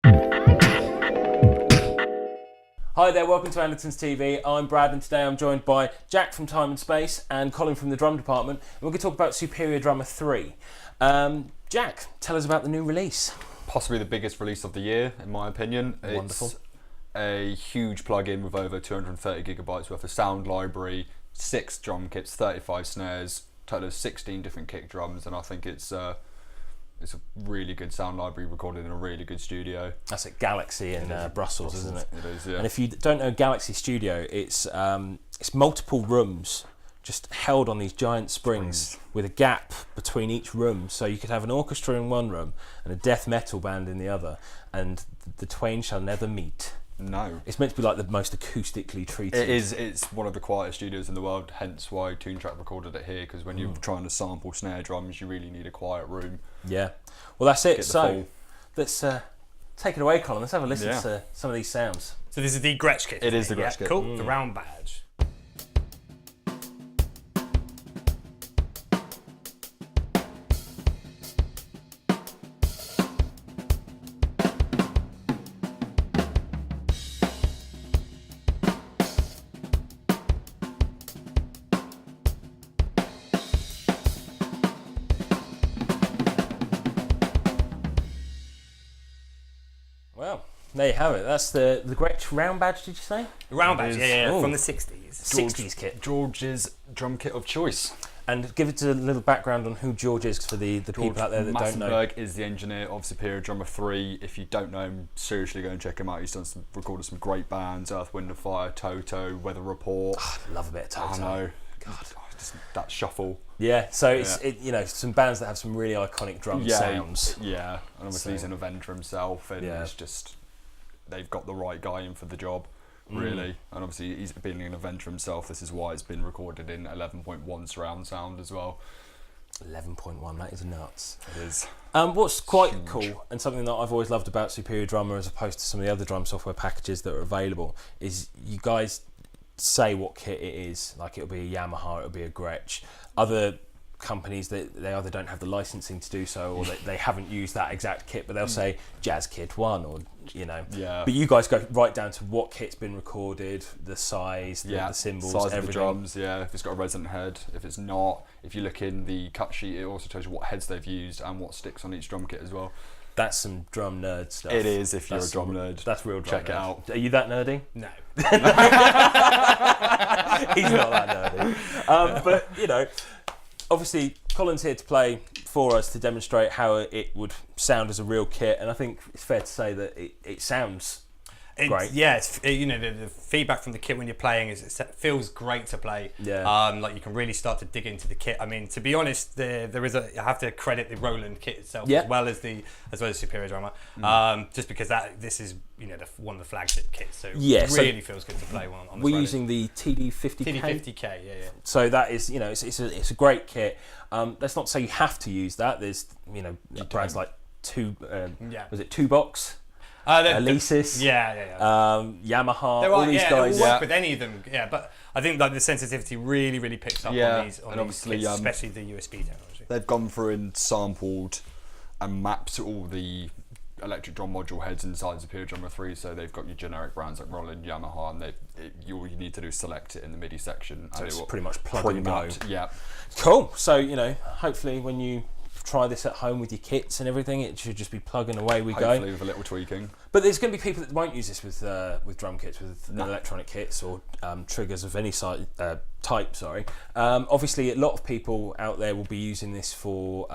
Hi there, welcome to Andertons TV. I'm Brad and today I'm joined by Jack from Time and Space and Colin from the drum department. And we're going to talk about Superior Drummer 3. Jack, tell us about the new release. Possibly the biggest release of the year, in my opinion. Wonderful. It's a huge plug-in with over 230 gigabytes worth of sound library, 6 drum kits, 35 snares, total of 16 different kick drums, and I think it's a really good sound library recorded in a really good studio. That's at Galaxy in Brussels, isn't it? It is, yeah. And if you don't know Galaxy Studio, it's multiple rooms just held on these giant springs with a gap between each room, so you could have an orchestra in one room and a death metal band in the other, and the twain shall never meet. No. It's meant to be like the most acoustically treated. It is. It's one of the quietest studios in the world, hence why Toontrack recorded it here, because when you're trying to sample snare drums, you really need a quiet room. Yeah. Well, that's it. So let's take it away, Colin. Let's have a listen to some of these sounds. So this is the Gretsch kit. It is the Gretsch kit. Cool. The round badge. Well, there you have it. That's the Gretsch round badge, did you say? The round badge, yeah, Ooh. from the 60s. 60s kit. George's drum kit of choice. And give it a little background on who George is for the people out there that don't know. Massenberg is the engineer of Superior Drummer 3. If you don't know him, seriously go and check him out. He's recorded some great bands: Earth, Wind and Fire, Toto, Weather Report. Oh, I love a bit of Toto. I know. God, just that shuffle. Yeah, so it's some bands that have some really iconic drum sounds. Yeah, and obviously he's an inventor himself, and it's just they've got the right guy in for the job, really. And obviously he's being an inventor himself. This is why it's been recorded in 11.1 surround sound as well. 11.1, that is nuts. It is. What's quite cool, and something that I've always loved about Superior Drummer as opposed to some of the other drum software packages that are available, is you guys say what kit it is. Like, it'll be a Yamaha, it'll be a Gretsch. Other companies, they either don't have the licensing to do so, or they haven't used that exact kit, but they'll say Jazz Kit 1, or but you guys go right down to what kit's been recorded, the size, the cymbals, size everything. of the drums, if it's got a resonant head, if it's not. If you look in the cut sheet, it also tells you what heads they've used and what sticks on each drum kit as well. That's some drum nerd stuff. It is, if you're a drum nerd. That's real drum Check nerd. it out. Are you that nerdy? No. He's not that nerdy. But, obviously Colin's here to play for us to demonstrate how it would sound as a real kit, and I think it's fair to say that it sounds great. Yeah, the feedback from the kit when you're playing is it feels great to play. Yeah. Like you can really start to dig into the kit. I mean, to be honest, I have to credit the Roland kit itself as well as Superior Drummer, just because this is one of the flagship kits. So it really feels good to play one on this. We're using the TD50K. TD50K, yeah. So that is, it's a great kit. That's not to say you have to use that. There's brands like was it Two Box? Alesis, Yamaha, all these guys. It'll work with any of them, but I think like the sensitivity really, really picks up on these obviously, kits, especially the USB technology. They've gone through and sampled and mapped all the electric drum module heads inside Superior Drummer 3, so they've got your generic brands like Roland, Yamaha, and all you need to do is select it in the MIDI section. So and it's pretty much plug and go. Yeah. Cool. So, hopefully when you try this at home with your kits and everything, it should just be plugging away we go. Hopefully with a little tweaking. But there's going to be people that won't use this with drum kits, with electronic kits or triggers of any type. Obviously, a lot of people out there will be using this for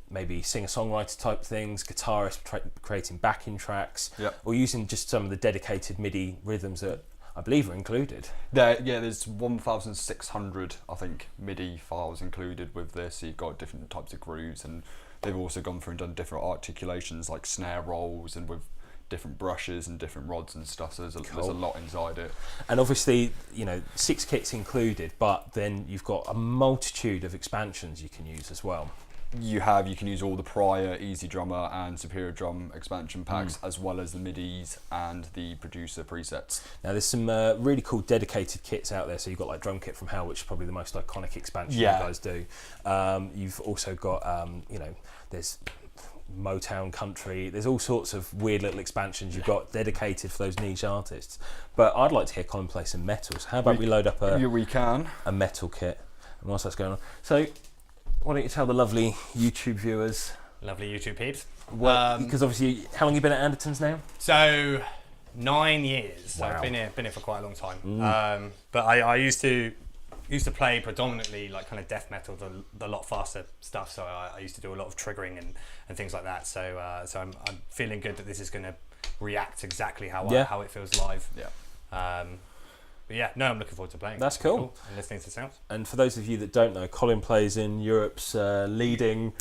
maybe singer-songwriter type things, guitarists creating backing tracks, or using just some of the dedicated MIDI rhythms that I believe are included. There's 1,600, I think, MIDI files included with this. So you've got different types of grooves, and they've also gone through and done different articulations like snare rolls and with different brushes and different rods and stuff. So there's a lot inside it. And obviously, 6 kits included, but then you've got a multitude of expansions you can use as well. You can use all the prior Easy Drummer and Superior Drum expansion packs, as well as the MIDIs and the producer presets. Now there's some really cool dedicated kits out there. So you've got like Drum Kit from Hell, which is probably the most iconic expansion you guys do. You've also got, there's Motown country. There's all sorts of weird little expansions you've got dedicated for those niche artists. But I'd like to hear Colin play some metals. How about we load up a metal kit? And whilst that's going on, so why don't you tell the lovely YouTube viewers, lovely YouTube peeps, because obviously, how long have you been at Andertons now? So 9 years. Wow. So I've been here for quite a long time. But I used to play predominantly like kind of death metal, the lot faster stuff. So I used to do a lot of triggering and things like that. So I'm feeling good that this is going to react exactly how it feels live. Yeah. But yeah, no, I'm looking forward to playing. That's cool. And listening to the sounds. And for those of you that don't know, Colin plays in Europe's leading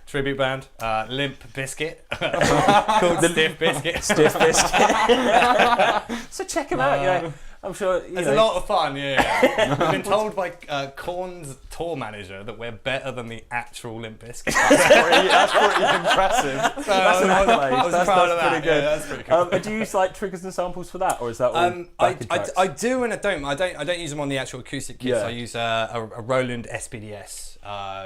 tribute band, Limp Bizkit, called the Stiff Bizkit. Stiff Bizkit. So check him out. Yeah, I'm sure it's a lot of fun. Yeah. We've been told by Korn's tour manager that we're better than the actual Limp Bizkit. That's pretty impressive. So I was proud of that. Pretty good. Yeah, that's pretty cool. Do you use like triggers and samples for that, or is that all backing tracks? I do and I don't. I don't use them on the actual acoustic kits. Yeah. I use a Roland SPDS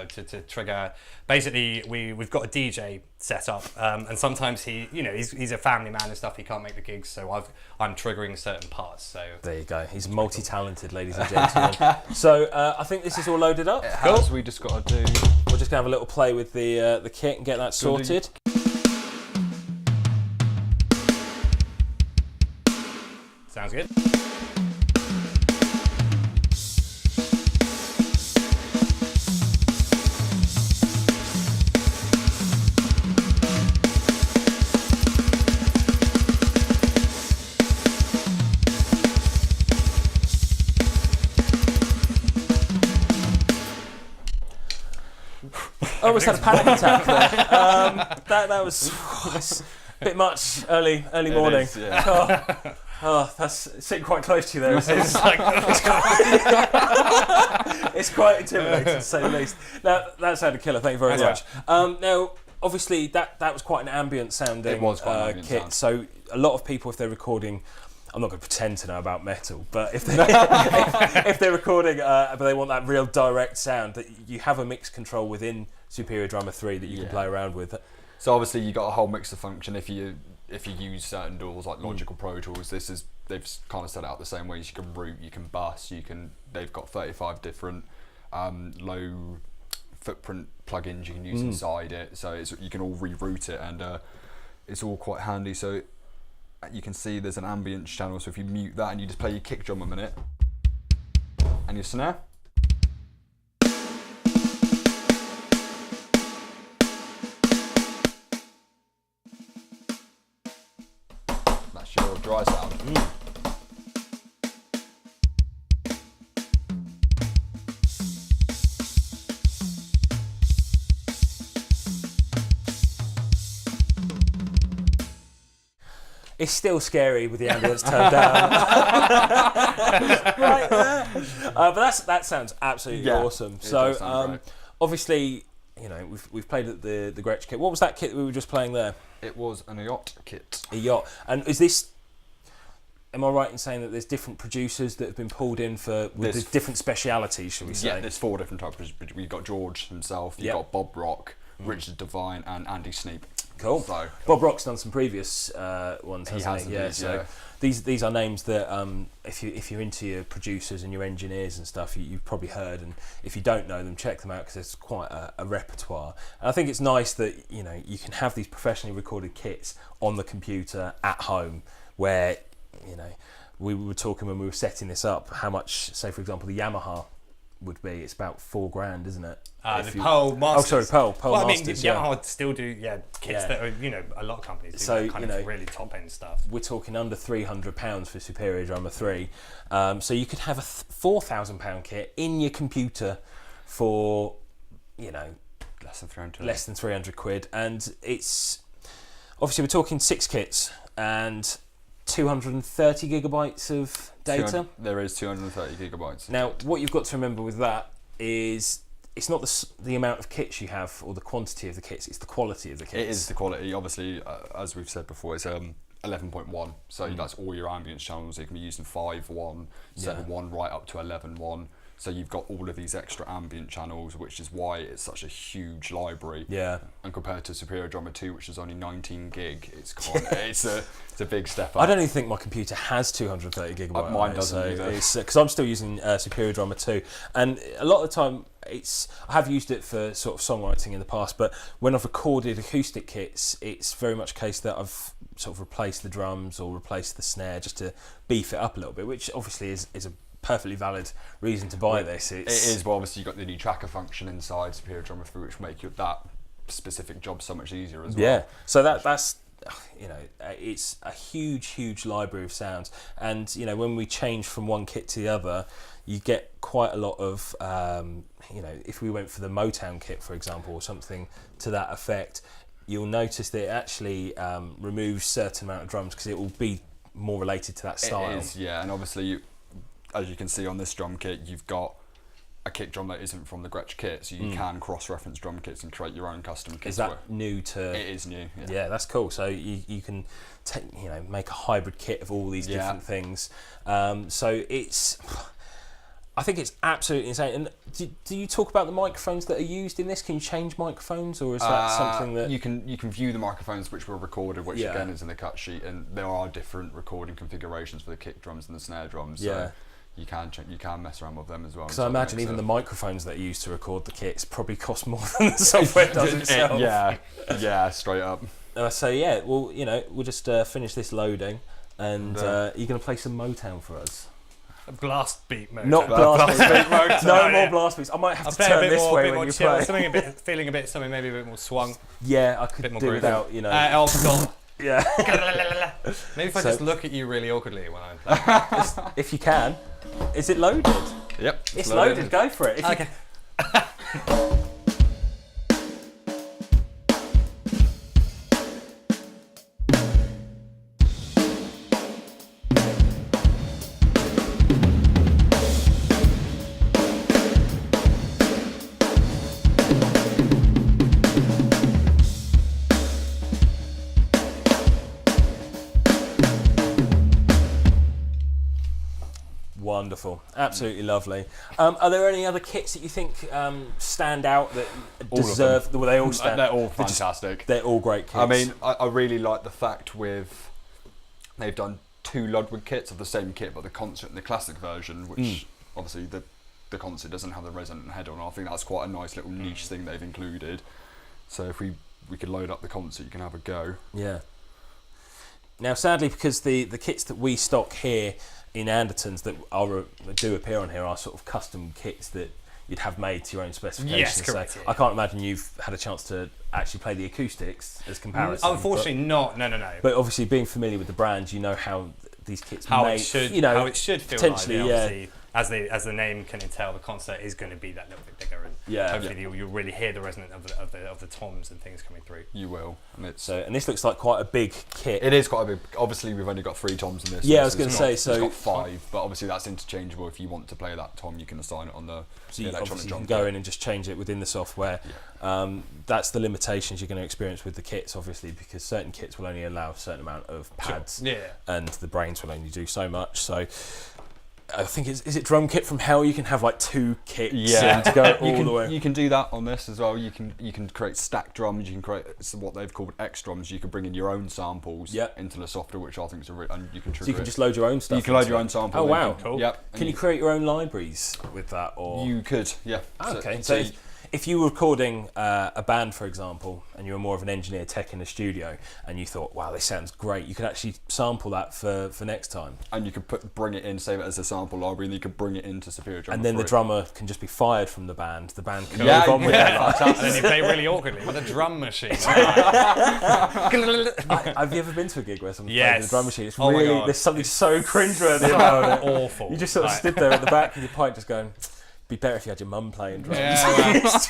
to trigger. Basically, we've got a DJ set up, and sometimes he's a family man and stuff. He can't make the gigs, so I'm triggering certain parts. So there you go. He's multi-talented, ladies and gentlemen. So I think this is all loaded up. Cool. We just got to do. We're just gonna have a little play with the kit and get that sorted. Sounds good. I almost had a panic attack there. That was a bit much early morning. Is, yeah. Oh, that's sitting quite close to you there. It's quite intimidating to say the least. That sounded killer. Thank you very much. Now, obviously, that was quite an ambient sounding kit. Sound. So a lot of people, if they're recording, I'm not going to pretend to know about metal, but if they're recording, but they want that real direct sound, that you have a mix control within Superior Drummer 3 that you can play around with. So obviously you got a whole mixer function if you use certain tools like Logic or Pro Tools. They've kind of set it out the same ways. You can root, you can bus, they've got 35 different low footprint plugins you can use inside it. So you can all reroute it, and it's all quite handy. So you can see there's an ambience channel. So if you mute that and you just play your kick drum a minute and your snare. That's your dry sound. It's still scary with the ambience turned down. Right there. But that sounds absolutely awesome. So obviously, we've played at the Gretsch kit. What was that kit that we were just playing there? It was an yacht kit. A yacht. And is this? Am I right in saying that there's different producers that have been pulled in with different specialities, shall we say? Yeah, there's 4 different types. We've got George himself, you've got Bob Rock, Richard Devine, and Andy Sneap. Cool. So, Bob Rock's done some previous ones, hasn't he? Yeah. So these are names that if you're into your producers and your engineers and stuff, you've probably heard, and if you don't know them, check them out because there's quite a repertoire. And I think it's nice that you can have these professionally recorded kits on the computer at home, where we were talking when we were setting this up how much, say for example, the Yamaha would be. It's about $4,000, isn't it? The Pearl Masters. Pearl Masters. Masters. Yamaha still do kits that are a lot of companies do that kind of really top end stuff. We're talking under £300 for Superior Drummer 3. So you could have a £4,000 kit in your computer for less than 300 quid, and it's obviously we're talking 6 kits and 230 gigabytes of data. There is 230 gigabytes. Now, what you've got to remember with that is it's not the amount of kits you have or the quantity of the kits, it's the quality of the kits. It is the quality. Obviously, as we've said before, it's 11.1, so that's all your ambience channels. It can be used in 5.1, 7.1, right up to 11.1. So you've got all of these extra ambient channels, which is why it's such a huge library. Yeah. And compared to Superior Drummer 2, which is only 19 gig, it's a big step up. I don't even think my computer has 230 gigabyte. Mine doesn't either. Because I'm still using Superior Drummer 2, and a lot of the time I have used it for sort of songwriting in the past, but when I've recorded acoustic kits, it's very much a case that I've sort of replaced the drums or replaced the snare just to beef it up a little bit, which obviously is a perfectly valid reason to buy this. It is, but obviously you've got the new tracker function inside Superior Drummer 3, which make that specific job so much easier as well. Yeah, so that's it's a huge library of sounds, and when we change from one kit to the other, you get quite a lot of if we went for the Motown kit, for example, or something to that effect, you'll notice that it actually removes certain amount of drums because it will be more related to that style. It is, yeah, and obviously as you can see on this drum kit, you've got a kick drum that isn't from the Gretsch kit, so you can cross-reference drum kits and create your own custom kits. Is that new to? It is new. Yeah, that's cool. So you can make a hybrid kit of all these different things. So I think it's absolutely insane. And do you talk about the microphones that are used in this? Can you change microphones, or is that something that you can view the microphones which were recorded, which again is in the cut sheet, and there are different recording configurations for the kick drums and the snare drums. So you can mess around with them as well. Because I imagine even the microphones that are used to record the kits probably cost more than the software does itself. Yeah, straight up. So well, we'll just finish this loading, and you're going to play some Motown for us. A blast beat Motown. Not blast beat Motown. No more blast beats. I might have to turn this way when you play. Something maybe a bit more swung. Yeah, I could do without, Yeah. Maybe if I just look at you really awkwardly when I'm playing. If you can. Is it loaded? Yep. It's loaded. Go for it. Okay. Wonderful, absolutely lovely. Are there any other kits that you think stand out that deserve? Well, they all stand. They're all fantastic. They're all great kits. I mean, I really like the fact they've done 2 Ludwig kits of the same kit, but the concert and the classic version, which obviously the concert doesn't have the resonant head on. I think that's quite a nice little niche thing they've included. So if we could load up the concert, you can have a go. Yeah. Now, sadly, because the kits that we stock here in Andertons that do appear on here are sort of custom kits that you'd have made to your own specifications. Yes, correct. So I can't imagine you've had a chance to actually play the acoustics as comparison. Unfortunately, not. No. But obviously, being familiar with the brand, you know how these kits how may, it should how it should feel potentially, like. Obviously, as the name can entail, the concert is going to be that little bit bigger, and hopefully you'll really hear the resonance of the toms and things coming through. You will, and and this looks like quite a big kit. It is quite a big. Obviously, we've only got 3 toms in this. Yeah, I was going to say. So it's got 5, but obviously that's interchangeable. If you want to play that tom, you can assign it on the electronic drum. You can go in and just change it within the software. Yeah. That's the limitations you're going to experience with the kits, obviously, because certain kits will only allow a certain amount of pads, and the brains will only do so much. So I think is it drum kit from hell? You can have like 2 kits and to go all the way. You can do that on this as well. You can create stacked drums. You can create what they've called X drums. You can bring in your own samples into the software, which I think is and you can trigger. So you can just load your own stuff. You can load your own samples. Oh wow, cool. Yep. Can you create your own libraries with that, or you could? Yeah. Okay. So if you were recording a band, for example, and you were more of an engineer tech in the studio, and you thought, wow, this sounds great, you could actually sample that for next time. And you could bring it in, save it as a sample library, and you could bring it into Superior Drummer. And then the drummer can just be fired from the band. The band can move on with their life. And then you play really awkwardly with a drum machine. Have you ever been to a gig where someone's playing with a drum machine? It's really, there's something so cringeworthy about it. Awful. You just sort of stood there at the back with your pint just going, be better if you had your mum playing drums.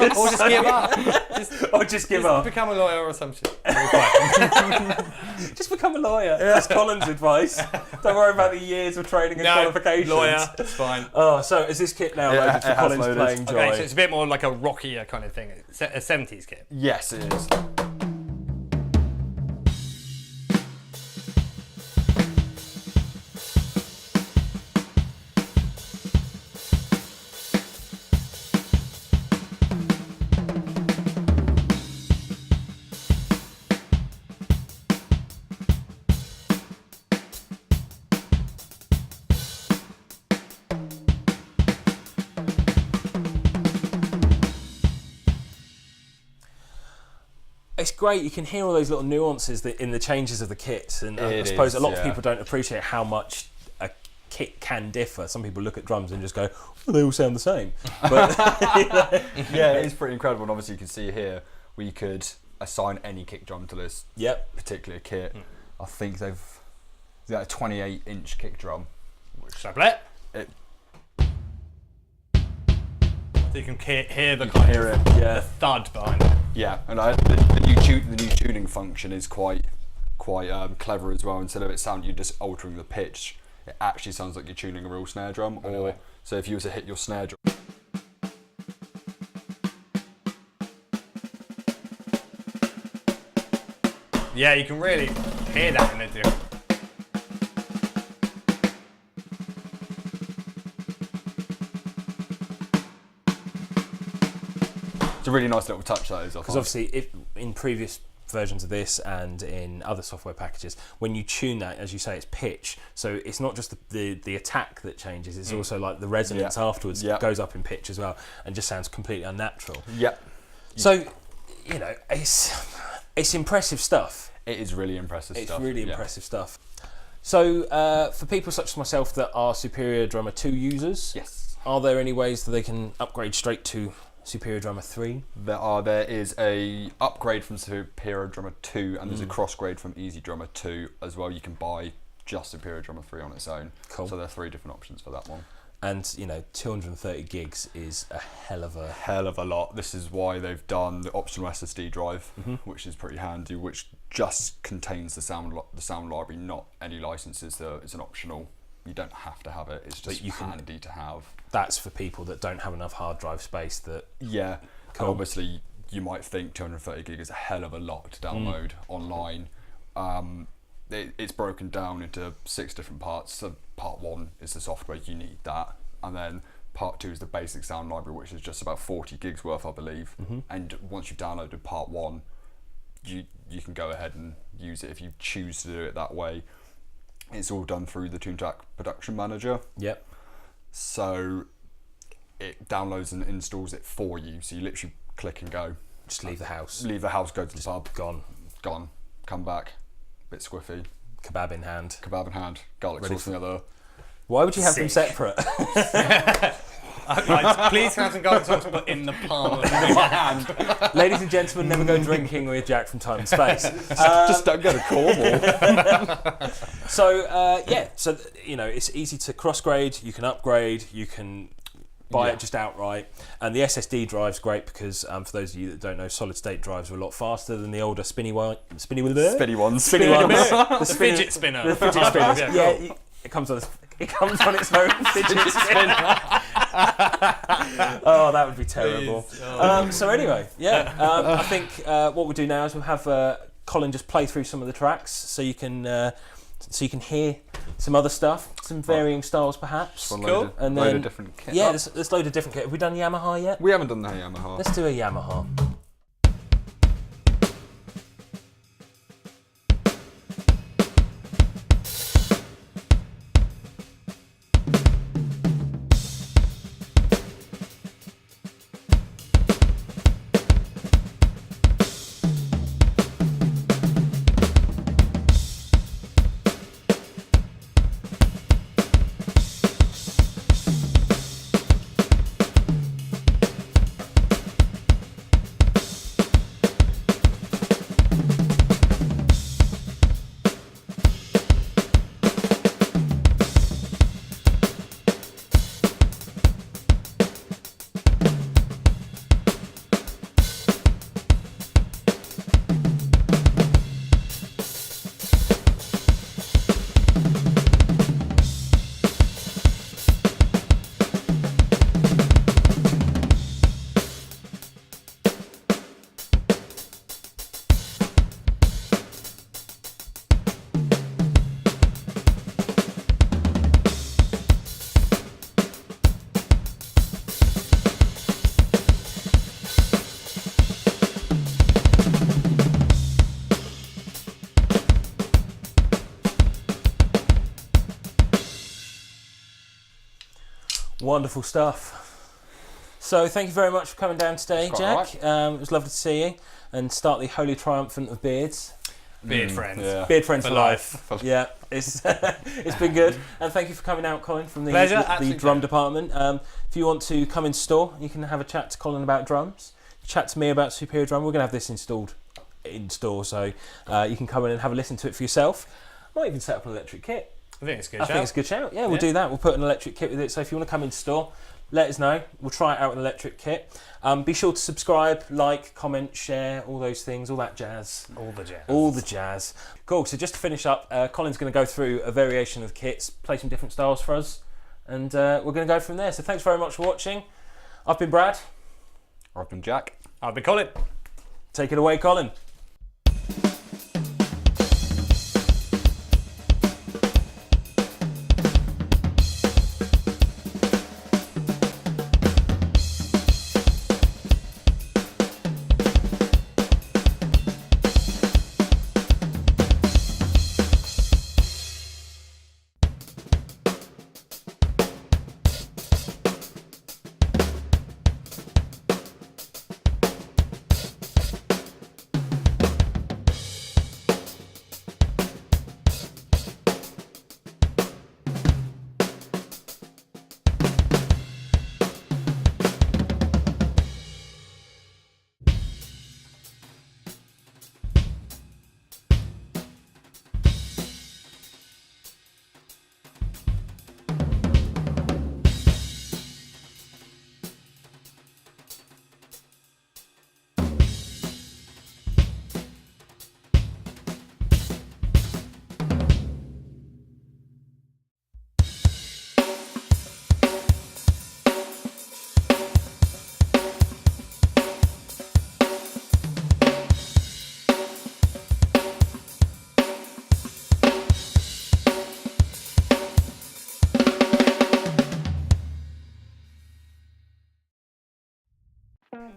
Or just give up. Just give up. Become a lawyer or some shit. Just become a lawyer. That's Colin's advice. Don't worry about the years of training and qualifications. Lawyer, it's fine. Oh, so is this kit now loaded for Colin's playing joy? Okay, so it's a bit more like a rockier kind of thing. It's a 70s kit. Yes, it is. it's great. You can hear all those little nuances in the changes of the kits, and I suppose a lot of people don't appreciate how much a kit can differ. Some people look at drums and just go, well, they all sound the same. But, yeah, it is pretty incredible. And obviously you can see here we could assign any kick drum to this particular kit. I think they've got a 28-inch kick drum. So you can hear the kind of the thud behind it. Yeah, and the new tuning function is quite clever as well. Instead of it sound you just altering the pitch, it actually sounds like you're tuning a real snare drum. So if you were to hit your snare drum. Yeah, you can really hear that in it. It's a really nice little touch that is. Because obviously, in previous versions of this and in other software packages, when you tune that, as you say, it's pitch. So it's not just the attack that changes; it's also like the resonance afterwards goes up in pitch as well, and just sounds completely unnatural. Yep. So, it's impressive stuff. It is really impressive stuff. It's really impressive stuff. So, for people such as myself that are Superior Drummer 2 users, are there any ways that they can upgrade straight to Superior Drummer 3? There is a upgrade from Superior Drummer 2 and there's a cross grade from Easy Drummer 2 as well. You can buy just Superior Drummer 3 on its own. Cool. So there are 3 different options for that one. And 230 gigs is a hell of a lot. This is why they've done the optional SSD drive, which is pretty handy, which just contains the sound library, not any licenses. So it's an optional. You don't have to have it. It's just handy to have. That's for people that don't have enough hard drive space. Obviously, you might think 230 gig is a hell of a lot to download online. It's broken down into 6 different parts. So part 1 is the software, you need that, and then part 2 is the basic sound library, which is just about 40 gigs worth, I believe. And once you've downloaded part 1, you can go ahead and use it if you choose to do it that way. It's all done through the Toontrack production manager. Yep. So it downloads and installs it for you. So you literally click and go. Just leave the house. Leave the house, go to the pub. Gone. Come back. Bit squiffy. Kebab in hand. Garlic sauce in the other. Why would you have them separate? Please have some garlic sauce, but in the palm of your hand. Ladies and gentlemen, never go drinking with Jack from Time and Space. Just don't go to Cornwall. So it's easy to cross-grade. You can upgrade. You can buy it just outright. And the SSD drive's great because, for those of you that don't know, solid-state drives are a lot faster than the older spinny ones. The fidget spinner. The fidget spinners. It comes on its own fidget spinner. Oh, that would be terrible. So anyway, I think what we'll do now is we'll have Colin just play through some of the tracks so you can hear some other stuff, some varying styles perhaps. Cool. And load of different kit. Yeah, let's load a different kit. Have we done Yamaha yet? We haven't done the Yamaha. Let's do a Yamaha. Wonderful stuff. So thank you very much for coming down today, Jack. Right. It was lovely to see you and start the holy triumphant of beards. Beard friends. Yeah. Beard friends For for life. Yeah, it's it's been good. And thank you for coming out, Colin, from the drum department. If you want to come in store, you can have a chat to Colin about drums. Chat to me about Superior Drum. We're going to have this installed in store, so you can come in and have a listen to it for yourself. Might even set up an electric kit. I think it's a good I shout. think it's a good shout. Yeah, we'll do that. We'll put an electric kit with it. So if you want to come in store, let us know. We'll try it out an electric kit. Be sure to subscribe, like, comment, share, all those things, all that jazz. All the jazz. All the jazz. Cool. So just to finish up, Colin's going to go through a variation of the kits, play some different styles for us, and we're going to go from there. So thanks very much for watching. I've been Brad. I've been Jack. I'll be Colin. Take it away, Colin.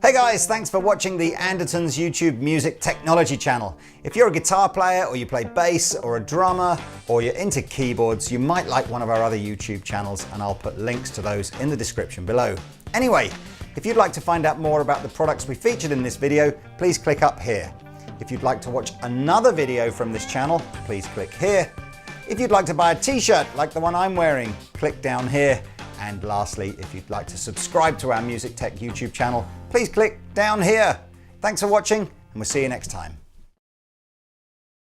Hey guys, thanks for watching the Andertons YouTube Music Technology channel. If you're a guitar player or you play bass or a drummer or you're into keyboards, you might like one of our other YouTube channels, and I'll put links to those in the description below. Anyway, if you'd like to find out more about the products we featured in this video, please click up here. If you'd like to watch another video from this channel, please click here. If you'd like to buy a t-shirt like the one I'm wearing, click down here. And lastly, if you'd like to subscribe to our Music Tech YouTube channel, please click down here. Thanks for watching, and we'll see you next time.